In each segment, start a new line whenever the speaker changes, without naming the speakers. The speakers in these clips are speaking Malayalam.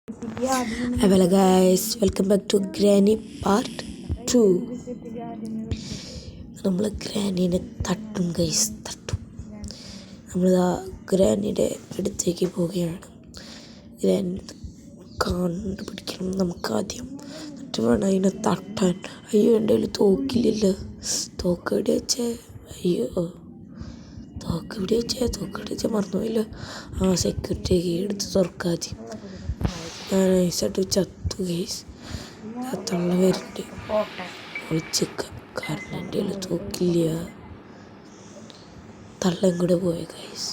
Hello guys, welcome back to Granny Part 2. നമ്മൾ ഗ്രാനീനെ തട്ടും ഗൈസ്, തട്ടും. നമ്മളിതാ ഗ്രാനിയുടെ അടുത്തേക്ക് പോവുകയാണ്. ഗ്രാനി കണ്ടുപിടിക്കണം നമുക്കാദ്യം, എന്നിട്ട് വേണം അതിനെ തട്ടാൻ. അയ്യോ, എൻ്റെ കയ്യിൽ തോക്കില്ലല്ലോ. തോക്ക് എവിടെ വെച്ചേ? അയ്യോ, തോക്ക് എവിടെ വെച്ചാൽ മറന്നുപോയില്ലോ. സെക്യൂരിറ്റി എടുത്ത് തുറക്കാതെ ഞാൻ നൈസായിട്ട് ചത്തു ഗൈസ്. തള്ള വരുന്നുണ്ട്, ഒളിച്ചിക്ക. കാരണം എൻ്റെ കയ്യിൽ തോക്കില്ല. തള്ളയും കൂടെ പോയ ഗൈസ്.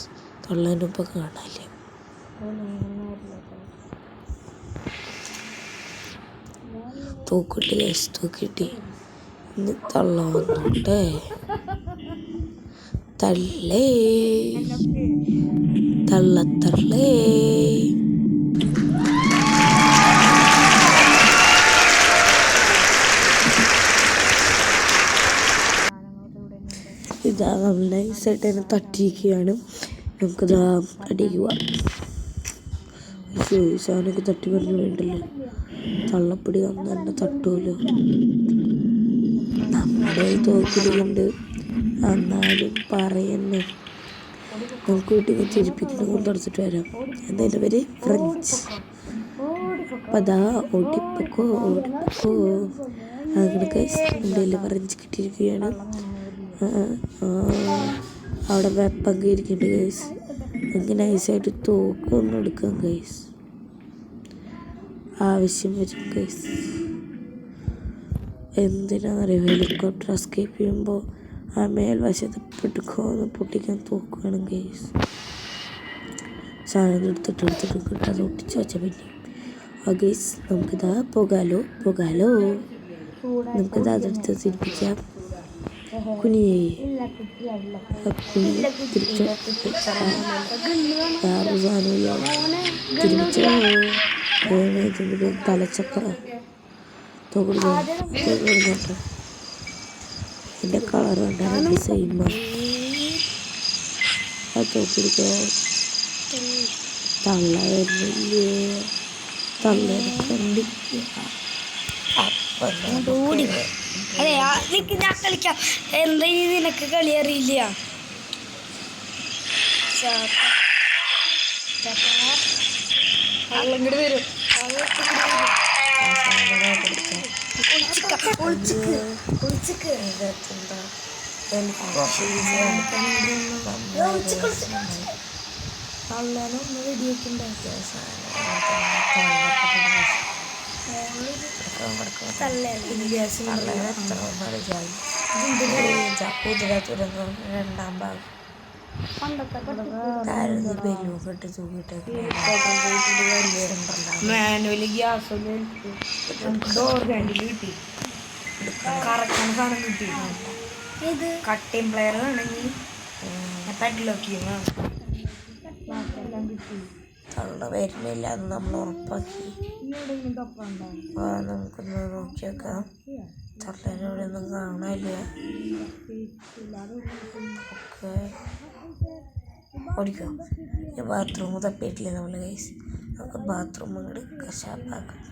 തള്ളേൻ്റെ ഒപ്പം കാണാനില്ല. തോക്കിട്ട് ഗൈസ്, തോക്കിട്ട് ഇന്ന് തള്ള വന്നോട്ടെ. തള്ളേ തള്ളേ. ഇതാ നമ്മൾ നൈസായിട്ട് തന്നെ തട്ടിയിരിക്കുകയാണ്. നമുക്കിതാ അടിക്ക് പോവാം. സാധനമൊക്കെ തട്ടി പറഞ്ഞു വേണ്ടല്ലോ. തള്ളപ്പൊടി വന്ന് തന്നെ തട്ടുമല്ലോ. നമ്മുടെ തോക്കിലുണ്ട്, എന്നാലും പറയുന്നു. നമുക്ക് വീട്ടിൽ ചിരിപ്പിക്കുന്ന കൊണ്ട് തുടച്ചിട്ട് വരാം. എന്തായാലും പേര് ഫ്രഞ്ച്. അപ്പം അതാ ഓടിപ്പോ അങ്ങനെ ഗൈസ് എന്തെങ്കിലും ഫ്രഞ്ച് കിട്ടിയിരിക്കുകയാണ്. അവിടെ വെപ്പൊക്കെ ഇരിക്കുന്നുണ്ട് ഗൈസ്. നമുക്ക് നൈസായിട്ട് തോക്കൊന്നും എടുക്കാം ഗൈസ്, ആവശ്യം വരും ഗൈസ്. എന്തിനാണെന്നറിയോ, ഹെലികോപ്റ്റർ എസ്കേപ്പ് ചെയ്യുമ്പോൾ ആ മേൽവശത്ത് പൊട്ടിക്കാൻ തോക്കുകയാണ് ഗൈസ്. സാധനം എടുത്തിട്ട് കിട്ടാതെ ഒട്ടിച്ച് വെച്ച പിന്നെ ഗൈസ് നമുക്കിതാ പോകാലോ. നമുക്കിതാ അതെടുത്ത് തിരിപ്പിക്കാം. കുനിയേ തിരിച്ചോ, വേറെ സാധനമില്ല. തിരിച്ചോ, തലച്ചക്ര തോക്കെടുക്കട്ടെ. എൻ്റെ കളർ കണ്ടാൽ സെയിമാണ്. ആ തോക്കെടുക്കോ. തള്ള വരുന്നില്ലേ? തള്ളേനെ കണ്ടിരിക്കുക.
അതെ, ഞാൻ കളിക്കാം. എന്താ നിനക്ക് കളി അറിയില്ല? അങ്ങോട്ട് വരും.
തള്ളേനൊന്ന് വെടിവെക്കുണ്ടാക്കിയ രണ്ടാം ഭാഗം ബലൂണിട്ട്
മാനുവലി ഗ്യാസ് ഡോർ ഹാൻഡിൽ കിട്ടി, കറക്റ്റാണ് സാധനം കിട്ടി. കട്ടിങ് പ്ലെയർ വേണമെങ്കിൽ പെഡ്ലോക്ക് കിട്ടി.
തള്ള വരുന്നില്ല എന്ന് നമ്മൾ ഉറപ്പാക്കി. നമുക്കൊന്ന് നോക്കി വെക്കാം. തള്ളേനോടെ ഒന്നും കാണാനില്ല. ഓക്കെ, ഓടിക്കാം. ബാത്റൂം തപ്പിയിട്ടില്ല നമ്മൾ ഗൈസ്. നമുക്ക് ബാത്റൂം അങ്ങോട്ട് കശാപ്പാക്കാം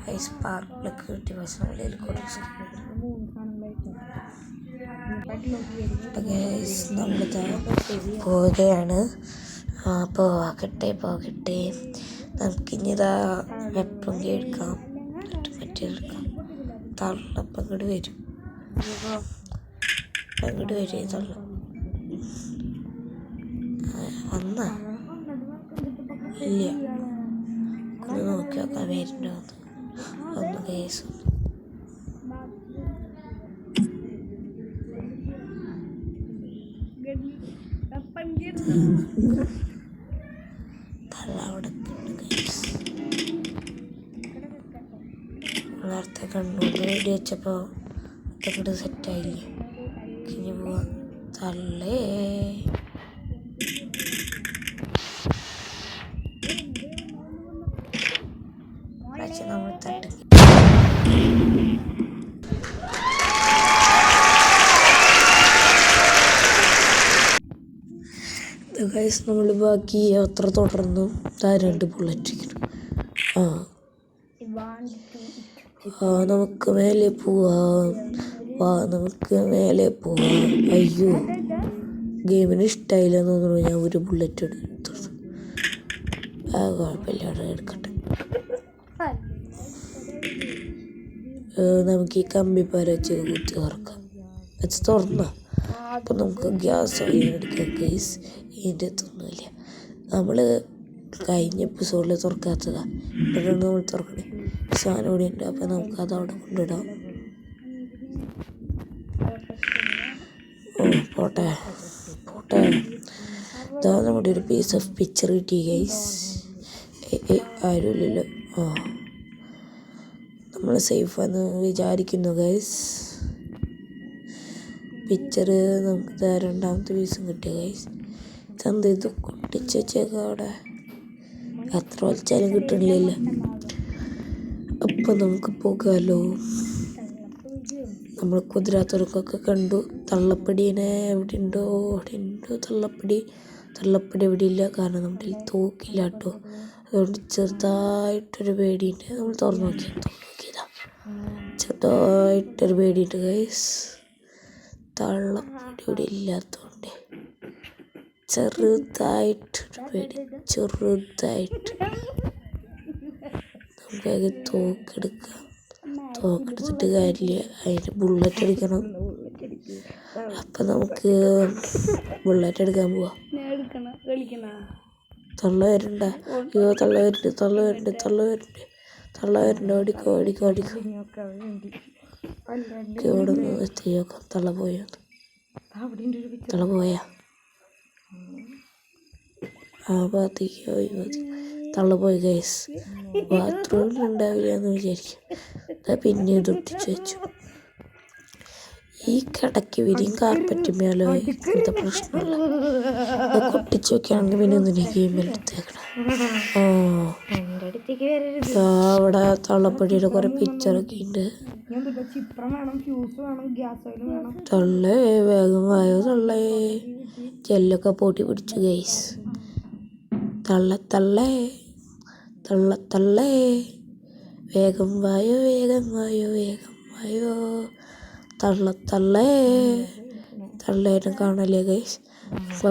ഗൈസ്. പാർക്കിലൊക്കെ കിട്ടി. പക്ഷെ നമ്മളിൽ കുറച്ച് ഗൈസ് നമ്മളിതാ പോവുകയാണ്. പോകട്ടെ. നമുക്കിനിതാ വെപ്പം കേൾക്കാം, മറ്റേതെടുക്കാം. തള്ളപ്പം അങ്ങോട്ട് വരും. തള്ള വന്നാ ഇല്ല. ഒന്ന് നോക്കി നോക്കാൻ വരുന്നുണ്ടോ ഒന്ന് കേസ്. തള്ള അവിടെ നേരത്തെ കണ്ണൂർ വേണ്ടി വെച്ചപ്പോൾ അതൊക്കെ സെറ്റായില്ലേ. ഇനി പോവാ. തള്ളേ നമ്മൾ തട്ടി ഗൈസ്. നമ്മൾ ബാക്കി യാത്ര തുടർന്നു. 2 ബുള്ളറ്റ് ആ നമുക്ക് മേലെ പോവാം. വാ നമുക്ക് മേലെ പോവാം. അയ്യോ, ഗെയിമിന് ഇഷ്ടമായില്ലെന്ന് തോന്നുന്നു. ഞാൻ ഒരു ബുള്ളറ്റ് എടുത്തു. കുഴപ്പമില്ല, അവിടെ എടുക്കട്ടെ. നമുക്ക് ഈ കമ്പിപ്പാര വെച്ച് കുത്തി തുറക്കാം. വെച്ച് തുറന്നോ? അപ്പം നമുക്ക് ഗ്യാസ് എടുക്കാം ഗൈസ്. ഇതിൻ്റെ അകത്തൊന്നുമില്ല. നമ്മൾ കഴിഞ്ഞ എപ്പിസോഡിൽ തുറക്കാത്തതാണ്. ഇപ്പോഴാണ് നമ്മൾ തുറക്കണേ. സാധനം ഇവിടെ ഉണ്ട്. അപ്പം നമുക്ക് അതവിടെ കൊണ്ടിടാം. പോട്ടെ പോട്ടെ. ഇതാ നമ്മുടെ ഒരു പീസ് ഓഫ് പിക്ചർ കിട്ടി ഗൈസ്. ആരുമില്ലല്ലോ. നമ്മൾ സേഫാന്ന് വിചാരിക്കുന്നു ഗൈസ്. പിക്ചർ നമുക്ക് രണ്ടാമത്തെ പീസും കിട്ടിയ ഗൈസ്. ഇതെന്ത് ഇത് കൊട്ടിച്ച് വെച്ചേക്കാം അവിടെ. എത്ര വലിച്ചാലും കിട്ടണില്ലല്ലോ. അപ്പം നമുക്ക് പോകാമല്ലോ. നമ്മൾ കുതിരാത്തുറക്കൊക്കെ കണ്ടു. തള്ളപ്പടീനെ എവിടെ ഉണ്ടോ? അവിടെ ഉണ്ടോ തള്ളപ്പടി? തള്ളപ്പടി എവിടെ ഇല്ല. കാരണം നമ്മുടെ തോക്കില്ല കേട്ടോ. അതുകൊണ്ട് ചെറുതായിട്ടൊരു പേടിയുണ്ട്. നമ്മൾ തുറന്നു നോക്കിയതാ. ചെറുതായിട്ടൊരു പേടിയുണ്ട് ഗൈസ്. തള്ളപ്പടി ഇവിടെ ഇല്ലാത്തതുകൊണ്ട് ചെറുതായിട്ടൊരു പേടി. ചെറുതായിട്ട് നമുക്ക് തോക്കെടുക്കാം. തോക്കെടുത്തിട്ട് കാര്യമില്ല. അതിന് ബുള്ളറ്റ് എടുക്കണം. അപ്പം നമുക്ക് ബുള്ളറ്റ് എടുക്കാൻ പോവാം. തള്ള വരണ്ട. അയ്യോ, തള്ള വരുന്നുണ്ട്. ഓടിക്കോ. ഇവിടെ നിന്ന് എത്തി നോക്കാം. തള്ള പോയാ ആ ഭാഗത്തേക്ക് തള്ള പോയി ഗൈസ്. ബാത്റൂമിൽ ഉണ്ടാവില്ല എന്ന് വിചാരിക്കും. പിന്നെ തൊട്ടിച്ച് വെച്ചു. ഈ കിടക്ക് വിരിയും കാർപ്പറ്റും മേലോ ഇങ്ങനത്തെ പ്രശ്നമില്ല. കൊട്ടിച്ച് വെക്കുകയാണെങ്കിൽ പിന്നെ ഒന്നിനെ ഗെയിമിൽ എടുത്തേക്കണം. അവിടെ തള്ളപ്പടിയുടെ കുറെ പിക്ചറൊക്കെ ഉണ്ട്. തള്ളേ വേഗം വായോ തള്ളേ. ജെല്ലൊക്കെ പൊട്ടി പിടിച്ചു ഗൈസ്. തള്ളേ വേഗം വായോ. തള്ളേനെ കാണല്ലേ ഗൈസ്.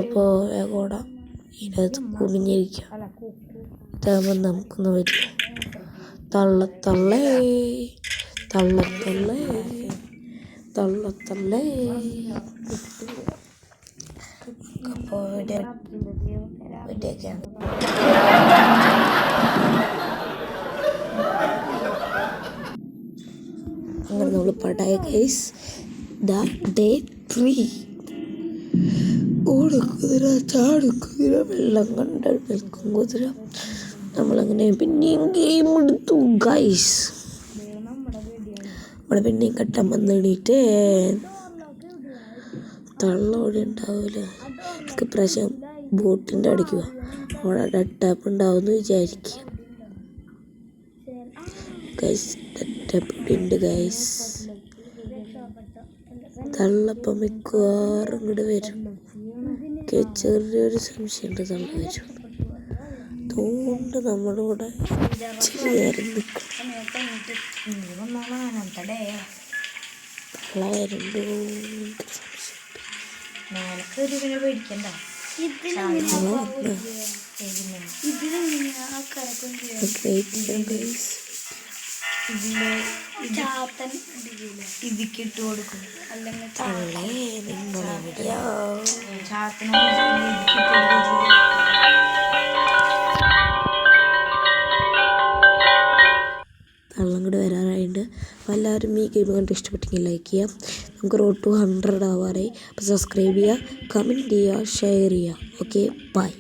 അപ്പോൾ വേഗം ഓടാം. ഇതിനകത്ത് കുനിഞ്ഞിരിക്കാം. ഇതാകുമ്പോൾ നമുക്കൊന്നും പറ്റില്ല. തള്ളേ. അപ്പോൾ ഇവിടെയൊക്കെയാണ്. അങ്ങനെ നമ്മൾ പടായ ഗൈസ്. ഡേ 3. ഓടുകുതിര, ചാടുകുതിര, വെള്ളം കണ്ട നിൽക്കും കുതിര. നമ്മളങ്ങനെ പിന്നെയും ഗെയിം എടുത്തു ഗൈസ്. നമ്മൾ പിന്നെയും കെട്ടാൻ വന്നെണീറ്റ്. തള്ളോടെ ഉണ്ടാവില്ല. എനിക്ക് പ്രാവശ്യം ബോട്ടിൻ്റെ അടിക്കുക. അവിടെ ഡെറ്റാപ്പ് ഉണ്ടാവുമെന്ന് വിചാരിക്കുക ഗൈസ്. ഡെറ്റാപ്പ് ഉണ്ട് ഗൈസ്. തള്ളപ്പം മിക്കവാറും ഇങ്ങോട്ട് വരും. ചെറിയൊരു സംശയമുണ്ട് തള്ള വരും. അതുകൊണ്ട് നമ്മളിവിടെ ഇച്ചിരി നേരം നിൽക്കും. തള്ള വരുന്നുണ്ടോ
ഇതിക്കിട്ട് കൊടുക്കും.
തള്ളേ നിങ്ങളെവിടെയാ? തള്ളം കൂടെ വരാറായിട്ടുണ്ട്. അപ്പോൾ എല്ലാവരും ഈ ഗെയിം കണ്ട് ഇഷ്ടപ്പെട്ടെങ്കിൽ ലൈക്ക് ചെയ്യാം. നമുക്ക് റോഡ് ടു 100 ആവാറായി. അപ്പോൾ സബ്സ്ക്രൈബ് ചെയ്യുക, കമൻറ്റ് ചെയ്യുക, ഷെയർ ചെയ്യുക. Okay, by.